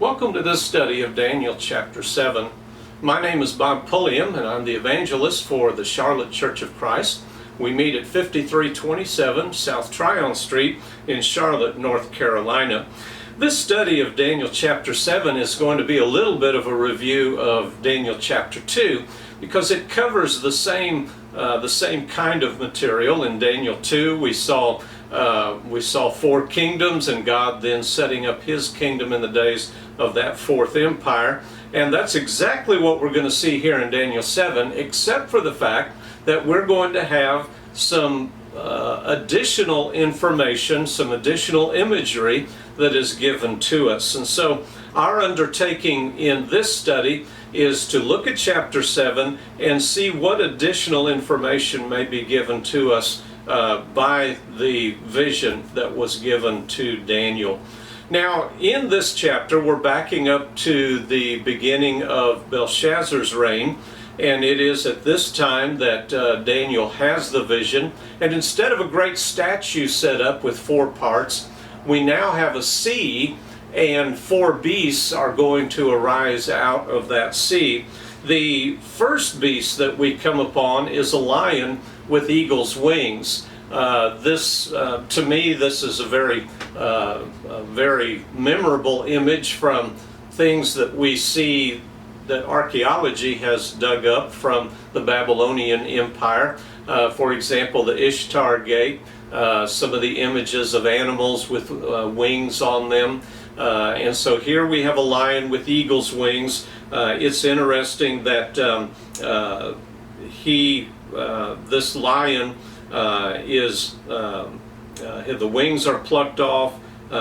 Welcome to this study of Daniel chapter 7. My name is Bob Pulliam and I'm the evangelist for the Charlotte Church of Christ. We meet at 5327 South Tryon Street in Charlotte, North Carolina. This study of Daniel chapter 7 is going to be a little bit of a review of Daniel chapter 2 because it covers the same kind of material. In Daniel 2 we saw four kingdoms and God then setting up his kingdom in the days of that fourth empire. And that's exactly what we're going to see here in Daniel 7, except for the fact that we're going to have some additional information, some additional imagery that is given to us. And so our undertaking in this study is to look at chapter 7 and see what additional information may be given to us by the vision that was given to Daniel. Now, in this chapter, we're backing up to the beginning of Belshazzar's reign, and it is at this time that Daniel has the vision. And instead of a great statue set up with four parts, we now have a sea, and four beasts are going to arise out of that sea. The first beast that we come upon is a lion with eagle's wings. To me, this is a very memorable image from things that we see that archaeology has dug up from the Babylonian Empire. For example, the Ishtar Gate, some of the images of animals with wings on them. And so here we have a lion with eagle's wings. It's interesting that this lion the wings are plucked off.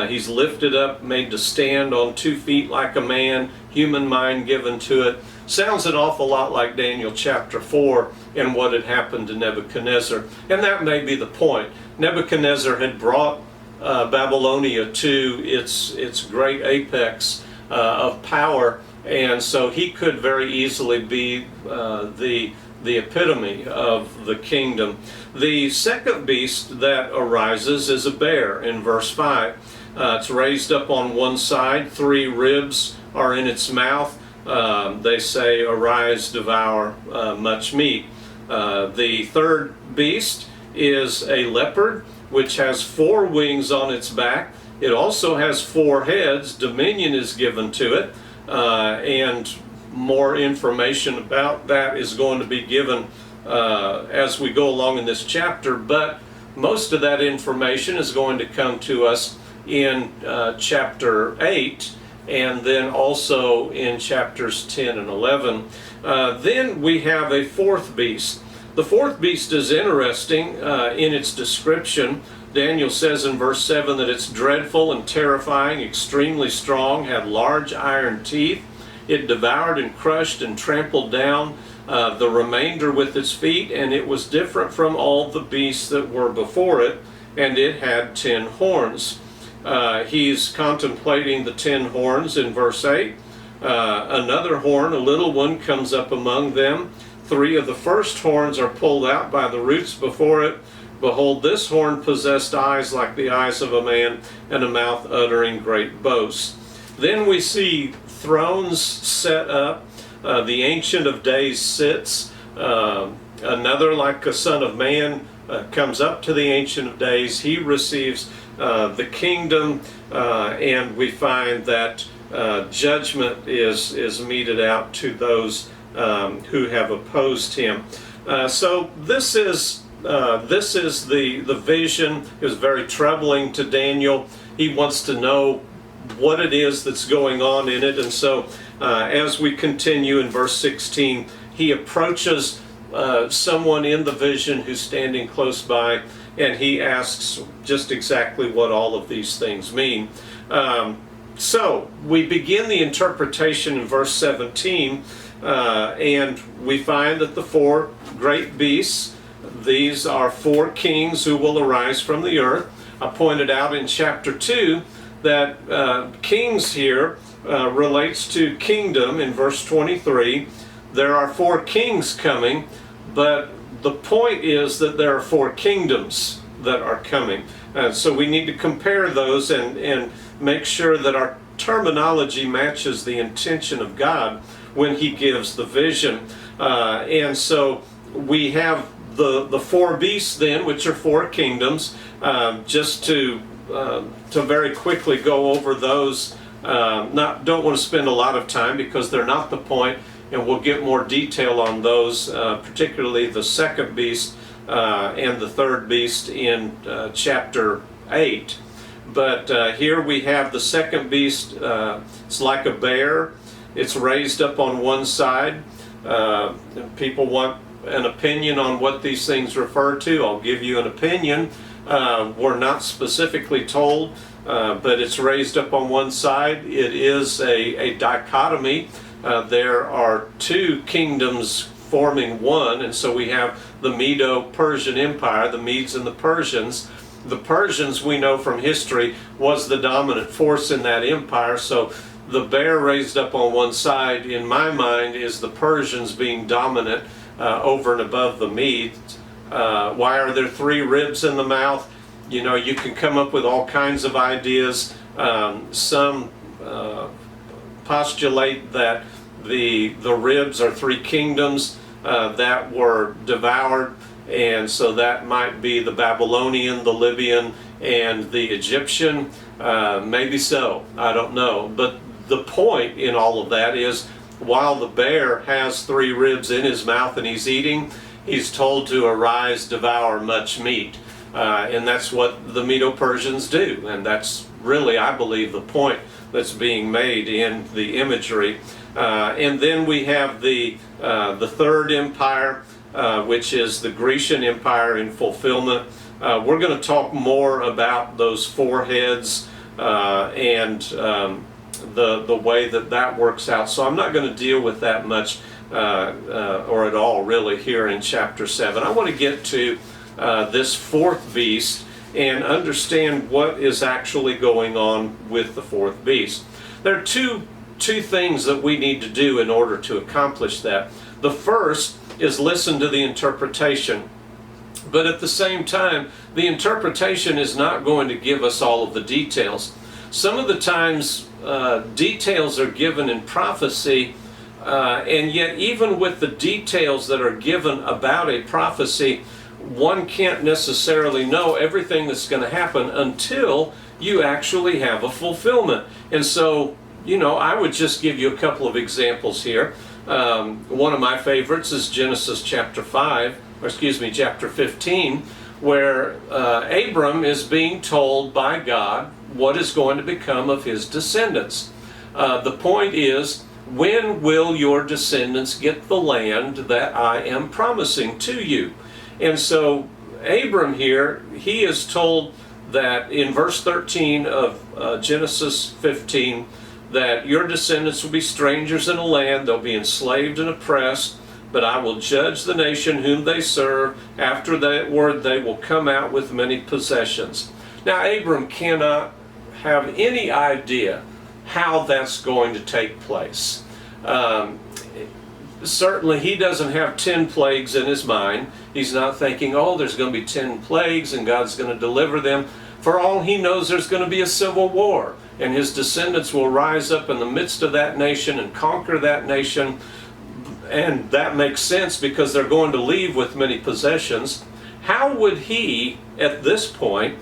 He's lifted up, made to stand on 2 feet like a man, human mind given to it. Sounds an awful lot like Daniel chapter 4 and what had happened to Nebuchadnezzar. And that may be the point. Nebuchadnezzar had brought Babylonia to its great apex of power, and so he could very easily be the epitome of the kingdom. The second beast that arises is a bear in verse 5. It's raised up on one side, 3 ribs are in its mouth. They say, "Arise, devour much meat." The third beast is a leopard, which has 4 wings on its back. It also has 4 heads. Dominion is given to it, and more information about that is going to be given as we go along in this chapter, but most of that information is going to come to us in chapter 8 and then also in chapters 10 and 11. Then we have a fourth beast. The fourth beast is interesting in its description. Daniel says in verse 7 that it's dreadful and terrifying, extremely strong, had large iron teeth. It devoured and crushed and trampled down the remainder with its feet, and it was different from all the beasts that were before it, and it had 10 horns. He's contemplating the 10 horns in verse 8. Another horn, a little one, comes up among them. 3 of the first horns are pulled out by the roots before it. Behold, this horn possessed eyes like the eyes of a man, and a mouth uttering great boasts. Then we see thrones set up. The Ancient of Days sits. Another, like a son of man, comes up to the Ancient of Days. He receives the kingdom, and we find that judgment is meted out to those who have opposed him. So this is the vision. It was very troubling to Daniel. He wants to know what it is that's going on in it. And so as we continue in verse 16, he approaches someone in the vision who's standing close by, and he asks just exactly what all of these things mean. So we begin the interpretation in verse 17, and we find that the 4 great beasts, these are 4 kings who will arise from the earth. I pointed out in chapter 2 that kings here relates to kingdom in verse 23. There are 4 kings coming, but the point is that there are 4 kingdoms that are coming. So we need to compare those and make sure that our terminology matches the intention of God when he gives the vision. And so we have the four beasts then, which are four kingdoms. Just to very quickly go over those. Don't want to spend a lot of time because they're not the point, and we'll get more detail on those, particularly the second beast and the third beast in chapter 8. But here we have the second beast. It's like a bear. It's raised up on one side. People want an opinion on what these things refer to. I'll give you an opinion. We're not specifically told, but it's raised up on one side. It is a dichotomy. There are two kingdoms forming one, and so we have the Medo-Persian Empire, the Medes and the Persians. The Persians, we know from history, was the dominant force in that empire, so the bear raised up on one side, in my mind, is the Persians being dominant over and above the Medes. Why are there three ribs in the mouth? You know, you can come up with all kinds of ideas. Some postulate that the ribs are three kingdoms that were devoured, and so that might be the Babylonian, the Libyan, and the Egyptian. Maybe so, I don't know. But the point in all of that is, while the bear has three ribs in his mouth and he's eating, he's told to arise, devour much meat. And that's what the Medo-Persians do. And that's really, I believe, the point that's being made in the imagery. And then we have the third empire, which is the Grecian Empire in fulfillment. We're going to talk more about those four heads and the way that works out. So I'm not going to deal with that much or at all really here in chapter 7. I want to get to this fourth beast and understand what is actually going on with the fourth beast. There are two things that we need to do in order to accomplish that. The first is listen to the interpretation. But at the same time, the interpretation is not going to give us all of the details. Some of the times, details are given in prophecy, and yet even with the details that are given about a prophecy, one can't necessarily know everything that's going to happen until you actually have a fulfillment. And so, you know, I would just give you a couple of examples here. One of my favorites is Genesis chapter 15, where Abram is being told by God what is going to become of his descendants. The point is, when will your descendants get the land that I am promising to you? And so Abram here, he is told that in verse 13 of Genesis 15, that your descendants will be strangers in a land, they'll be enslaved and oppressed, but I will judge the nation whom they serve. After that word they will come out with many possessions. Now Abram cannot have any idea how that's going to take place. Certainly he doesn't have 10 plagues in his mind. He's not thinking, oh, there's going to be 10 plagues and God's going to deliver them. For all he knows, there's going to be a civil war, and his descendants will rise up in the midst of that nation and conquer that nation. And that makes sense because they're going to leave with many possessions. How would he, at this point,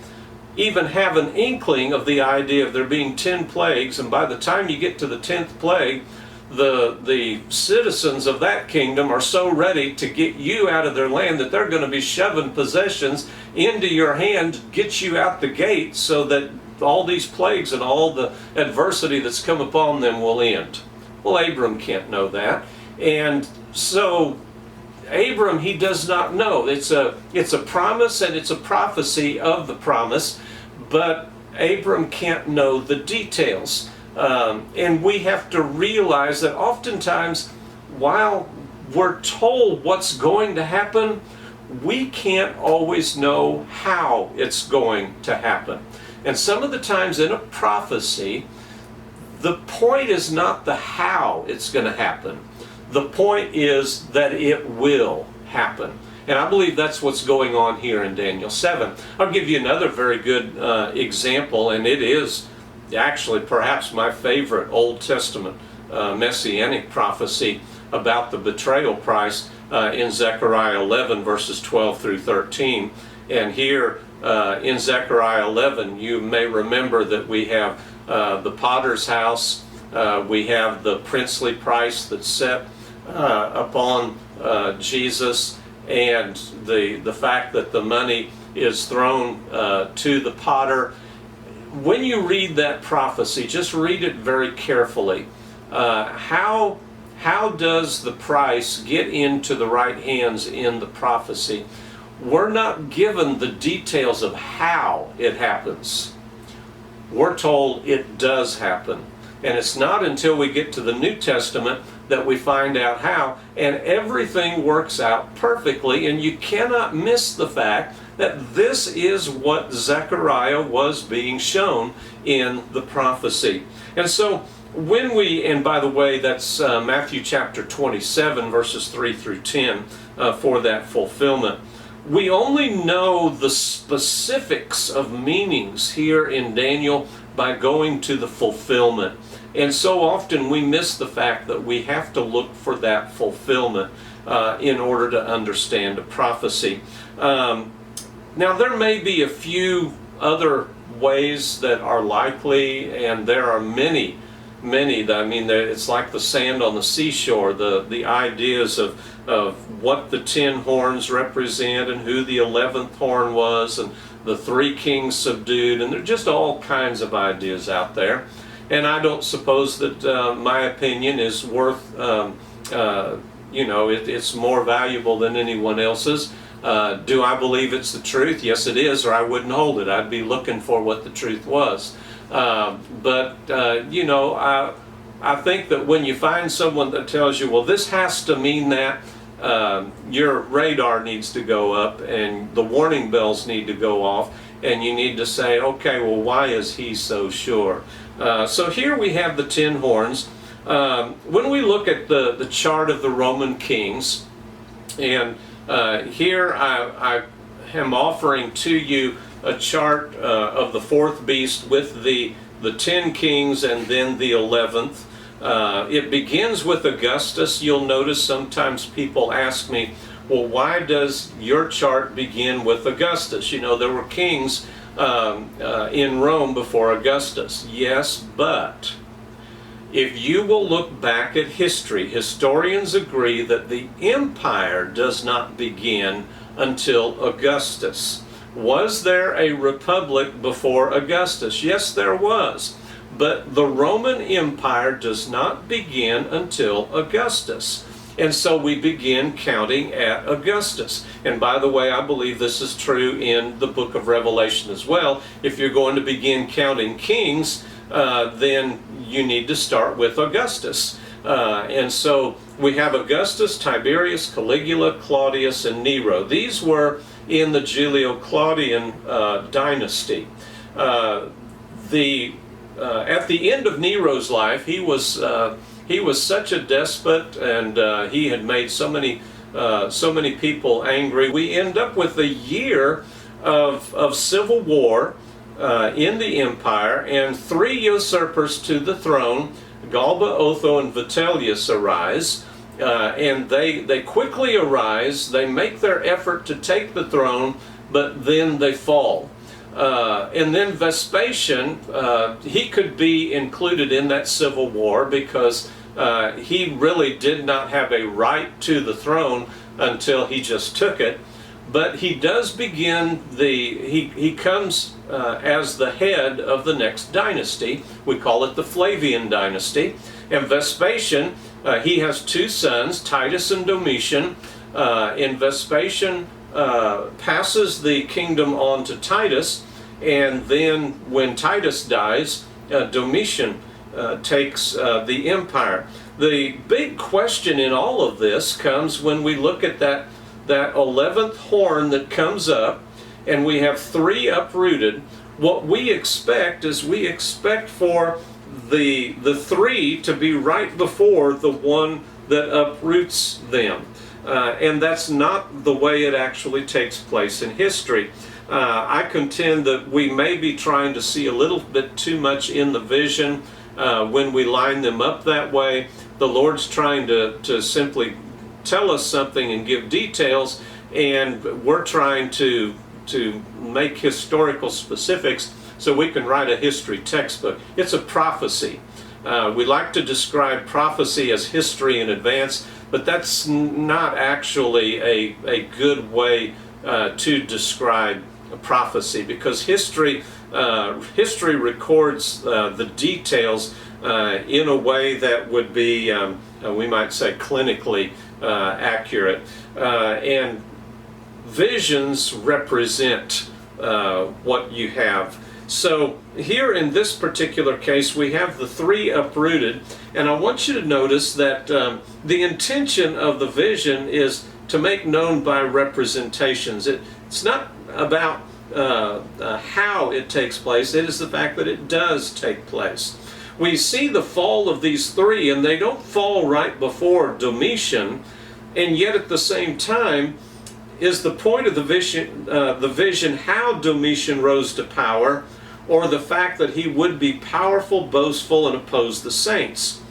even have an inkling of the idea of there being 10 plagues, and by the time you get to the 10th plague, the citizens of that kingdom are so ready to get you out of their land that they're going to be shoving possessions into your hand, get you out the gate, so that all these plagues and all the adversity that's come upon them will end? Well, Abram can't know that. And so Abram, he does not know. It's a promise and it's a prophecy of the promise, but Abram can't know the details. And we have to realize that oftentimes, while we're told what's going to happen, we can't always know how it's going to happen. And some of the times in a prophecy, the point is not the how it's going to happen. The point is that it will happen. And I believe that's what's going on here in Daniel 7. I'll give you another very good example, and it is actually perhaps my favorite Old Testament messianic prophecy about the betrayal price in Zechariah 11 verses 12 through 13. And here in Zechariah 11, you may remember that we have the potter's house, we have the princely price that's set upon Jesus, and the fact that the money is thrown to the potter. When you read that prophecy, just read it very carefully. How does the price get into the right hands in the prophecy? We're not given the details of how it happens. We're told it does happen. And it's not until we get to the New Testament that we find out how, and everything works out perfectly, and you cannot miss the fact that this is what Zechariah was being shown in the prophecy. And so when we, and by the way, that's Matthew chapter 27 verses 3 through 10 for that fulfillment. We only know the specifics of meanings here in Daniel by going to the fulfillment. And so often we miss the fact that we have to look for that fulfillment in order to understand a prophecy. Now there may be a few other ways that are likely, and there are many. I mean, it's like the sand on the seashore, the ideas of what the 10 horns represent and who the 11th horn was and the 3 kings subdued, and there are just all kinds of ideas out there. And I don't suppose that my opinion is worth, it's more valuable than anyone else's. Do I believe it's the truth? Yes, it is, or I wouldn't hold it. I'd be looking for what the truth was. I think that when you find someone that tells you, well, this has to mean that, your radar needs to go up and the warning bells need to go off, and you need to say, okay, well, why is he so sure? So here we have the 10 horns. When we look at the chart of the Roman kings, and here I am offering to you a chart of the 4th beast with the 10 kings and then the 11th. It begins with Augustus. You'll notice sometimes people ask me, well, why does your chart begin with Augustus? You know, there were kings in Rome before Augustus. Yes, but if you will look back at history, historians agree that the empire does not begin until Augustus. Was there a republic before Augustus? Yes, there was. But the Roman Empire does not begin until Augustus. And so we begin counting at Augustus. And by the way, I believe this is true in the book of Revelation as well. If you're going to begin counting kings, then you need to start with Augustus. And so we have Augustus, Tiberius, Caligula, Claudius, and Nero. These were in the Julio-Claudian dynasty. At the end of Nero's life, he was such a despot, and he had made so many people angry. We end up with a year of civil war in the empire, and 3 usurpers to the throne. Galba, Otho, and Vitellius arise, and they quickly arise. They make their effort to take the throne, but then they fall. And then Vespasian, he could be included in that civil war because he really did not have a right to the throne until he just took it. But he does begin he comes as the head of the next dynasty. We call it the Flavian dynasty. And Vespasian, he has 2 sons, Titus and Domitian. And Vespasian passes the kingdom on to Titus, and then when Titus dies, Domitian takes the empire. The big question in all of this comes when we look at that 11th horn that comes up, and we have 3 uprooted. What we expect is we expect for the 3 to be right before the one that uproots them. And that's not the way it actually takes place in history. I contend that we may be trying to see a little bit too much in the vision when we line them up that way. The Lord's trying to simply tell us something and give details, and we're trying to make historical specifics so we can write a history textbook. It's a prophecy. We like to describe prophecy as history in advance, but that's not actually a good way to describe a prophecy, because history records the details in a way that would be, we might say, clinically accurate. And visions represent what you have. So here in this particular case, we have the three uprooted, and I want you to notice that the intention of the vision is to make known by representations. It's not about how it takes place, it is the fact that it does take place. We see the fall of these three, and they don't fall right before Domitian, and yet at the same time is the point of the vision how Domitian rose to power, or the fact that he would be powerful, boastful, and oppose the saints.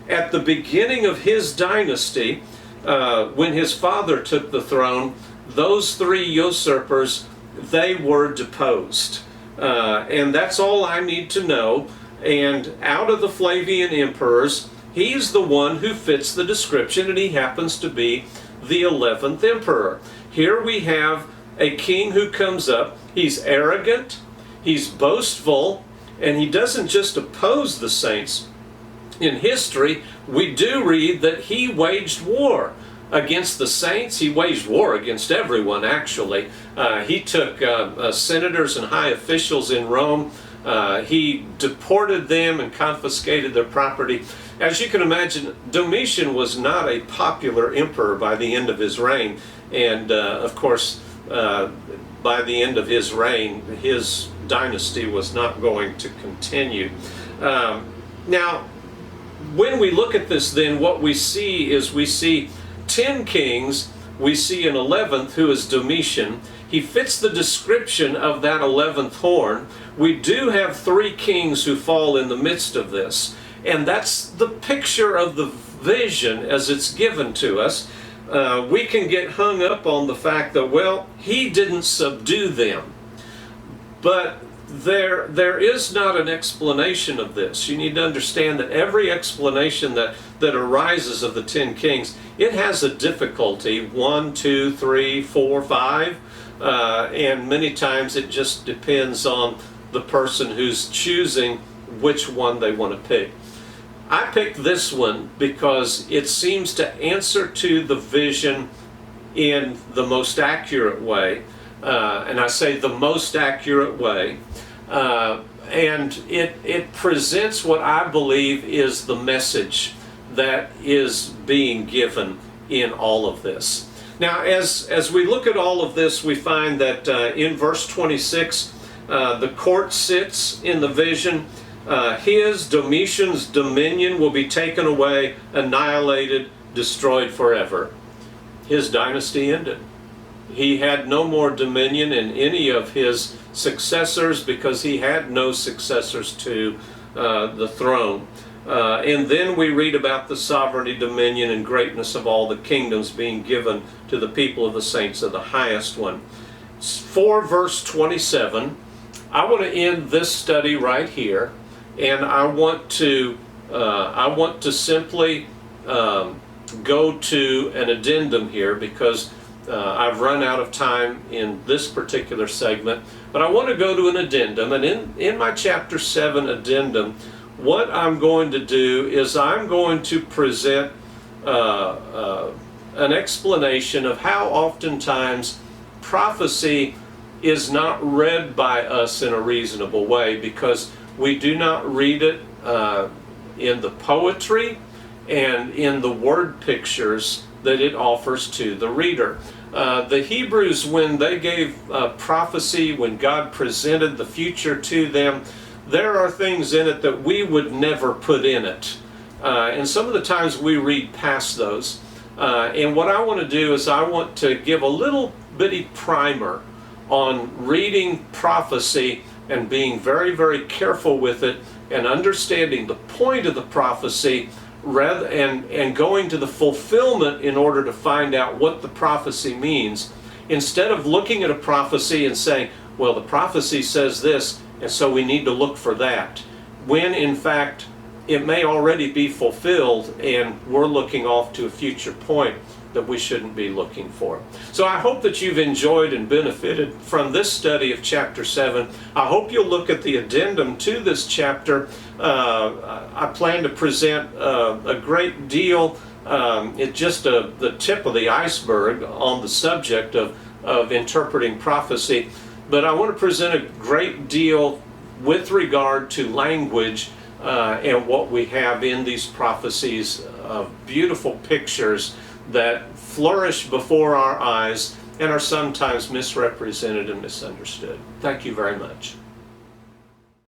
At the beginning of his dynasty, when his father took the throne, those three usurpers, they were deposed. And that's all I need to know. And out of the Flavian emperors, he's the one who fits the description, and he happens to be the 11th emperor. Here we have a king who comes up. He's arrogant, he's boastful, and he doesn't just oppose the saints. In history, we do read that he waged war against the saints. He waged war against everyone, actually. He took senators and high officials in Rome. He deported them and confiscated their property. As you can imagine, Domitian was not a popular emperor by the end of his reign. And of course, by the end of his reign, his dynasty was not going to continue. Now, when we look at this then, what we see is we see 10 kings, we see an 11th who is Domitian. He fits the description of that 11th horn. We do have 3 kings who fall in the midst of this. And that's the picture of the vision as it's given to us. We can get hung up on the fact that, well, he didn't subdue them. But there is not an explanation of this. You need to understand that every explanation that arises of the 10 kings, it has a difficulty, 1, 2, 3, 4, 5, and many times it just depends on the person who's choosing which one they want to pick. I picked this one because it seems to answer to the vision in the most accurate way. And I say the most accurate way. And it presents what I believe is the message that is being given in all of this. Now, as we look at all of this, we find that in verse 26, the court sits in the vision. Domitian's dominion will be taken away, annihilated, destroyed forever. His dynasty ended. He had no more dominion in any of his successors because he had no successors to the throne. And then we read about the sovereignty, dominion, and greatness of all the kingdoms being given to the people of the saints of the highest one. For verse 27, I want to end this study right here, and I want to simply go to an addendum here because I've run out of time in this particular segment, but I want to go to an addendum. And in my chapter 7 addendum, what I'm going to do is I'm going to present an explanation of how oftentimes prophecy is not read by us in a reasonable way, because we do not read it in the poetry and in the word pictures that it offers to the reader. The Hebrews, when they gave prophecy, when God presented the future to them, there are things in it that we would never put in it. And some of the times we read past those. And what I want to do is I want to give a little bitty primer on reading prophecy and being very, very careful with it and understanding the point of the prophecy rather and going to the fulfillment in order to find out what the prophecy means, instead of looking at a prophecy and saying, well, the prophecy says this, and so we need to look for that, when in fact it may already be fulfilled and we're looking off to a future point that we shouldn't be looking for. So I hope that you've enjoyed and benefited from this study of chapter 7. I hope you'll look at the addendum to this chapter. I plan to present a great deal. It's just the tip of the iceberg on the subject of interpreting prophecy. But I want to present a great deal with regard to language and what we have in these prophecies of beautiful pictures that flourish before our eyes and are sometimes misrepresented and misunderstood. Thank you very much.